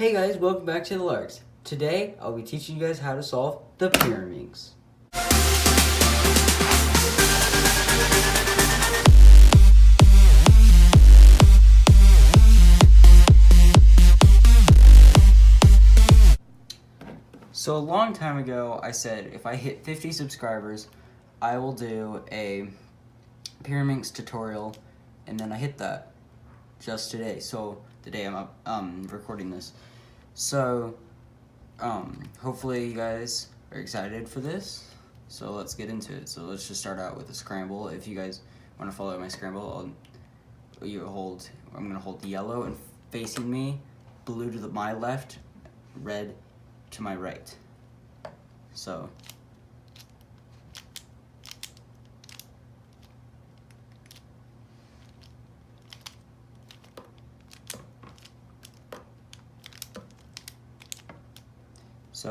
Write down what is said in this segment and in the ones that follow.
Hey guys, welcome back to the Larks. Today, I'll be teaching you guys how to solve the Pyraminx. So a long time ago, I said if I hit 50 subscribers, I will do a Pyraminx tutorial, and then I hit that just today. So the day I'm recording this. So hopefully you guys are excited for this. So let's get into it. So let's just start out with a scramble. If you guys want to follow my scramble, I'm gonna hold yellow and facing me, blue to my left, red to my right. So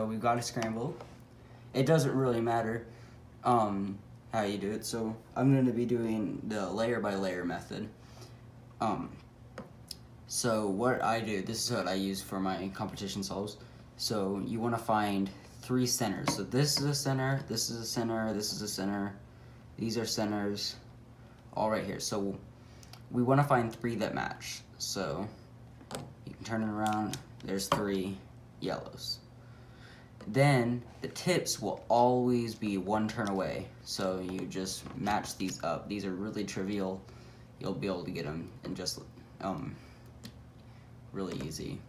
we've got a scramble. It doesn't really matter how you do it. So I'm going to be doing the layer by layer method. So what I do, this is what I use for my competition solves. So you want to find 3 centers. So this is a center, this is a center, this is a center. These are centers all right here. So we want to find 3 that match. So you can turn it around. There's 3 yellows. Then the tips will always be 1 turn away. So you just match these up. These are really trivial. You'll be able to get them in just really easy.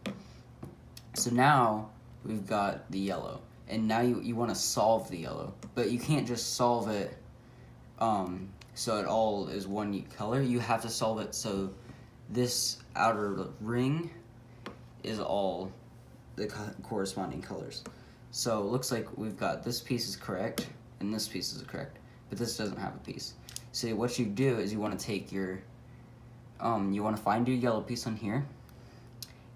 So now we've got the yellow, and now you want to solve the yellow, but you can't just solve it so it all is one color. You have to solve it so this outer ring is all the corresponding colors. So it looks like we've got this piece is correct and this piece is correct, but this doesn't have a piece. So what you do is you want to take your you want to find your yellow piece on here,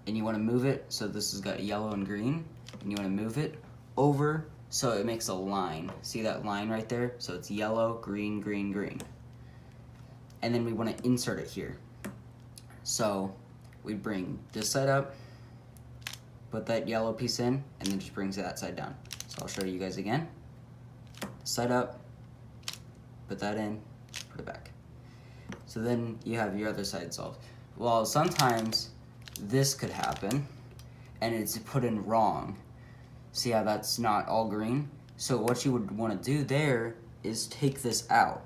and you want to move it so this has got yellow and green, and you want to move it over so it makes a line. See that line right there? So it's yellow, green, green, green. And then we want to insert it here. So we bring this side up, put that yellow piece in, and then just brings that side down. So I'll show you guys again. Side up, put that in, put it back. So then you have your other side solved. Well, sometimes this could happen, and it's put in wrong. See how that's not all green? So what you would want to do there is take this out.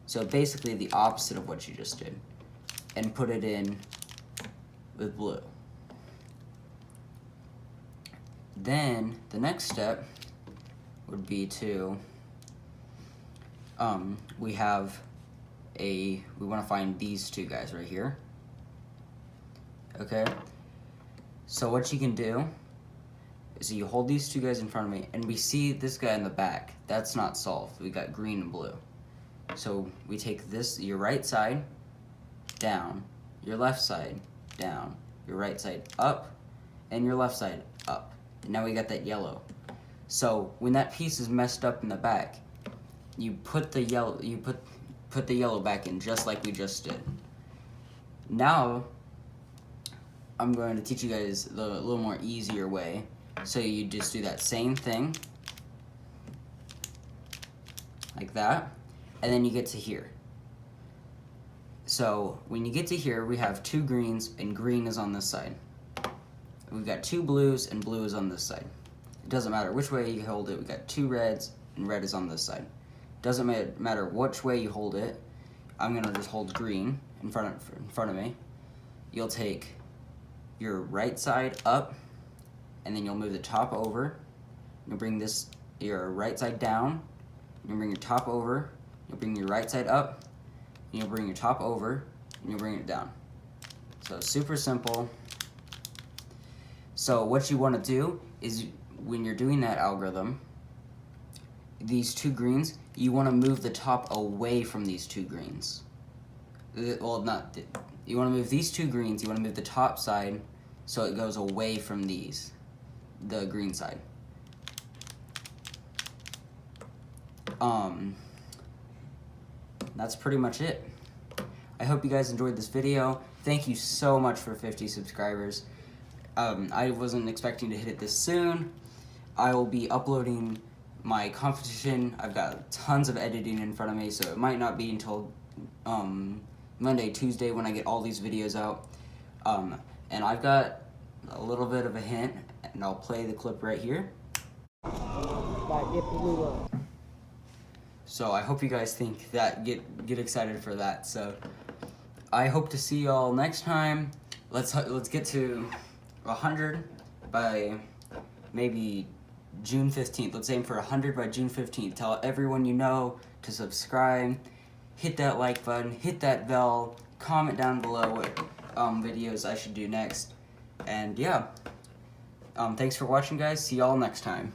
So basically the opposite of what you just did, and put it in with blue. Then the next step would be to we want to find these 2 guys right here. Okay, so what you can do is you hold these 2 guys in front of me, and we see this guy in the back. That's not solved. We got green and blue. So we take this, your right side down, your left side down, your right side up, and your left side up. And now we got that yellow. So when that piece is messed up in the back, you put the yellow put the yellow back in just like we just did. Now I'm going to teach you guys the little more easier way. So you just do that same thing like that, and then you get to here. So when you get to here, we have 2 greens, and green is on this side. We've got 2 blues, and blue is on this side. It doesn't matter which way you hold it. We've got 2 reds, and red is on this side. Doesn't matter which way you hold it. I'm gonna just hold green in front of me. You'll take your right side up, and then you'll move the top over. You'll bring your right side down. You'll bring your top over. You'll bring your right side up. And you'll bring your top over, and you'll bring it down. So super simple. So what you want to do is when you're doing that algorithm, these 2 greens, you want to move the top away from these 2 greens. Well, you want to move these 2 greens, you want to move the top side so it goes away from the green side. That's pretty much it. I hope you guys enjoyed this video. Thank you so much for 50 subscribers. I wasn't expecting to hit it this soon. I will be uploading my competition. I've got tons of editing in front of me, so it might not be until Monday, Tuesday when I get all these videos out. And I've got a little bit of a hint, and I'll play the clip right here. So I hope you guys think that, get excited for that. So I hope to see y'all next time. Let's get to 100 by maybe June 15th. Let's aim for 100 by June 15th. Tell everyone you know to subscribe, hit that like button, hit that bell, comment down below what videos I should do next. And yeah, thanks for watching, guys. See y'all next time.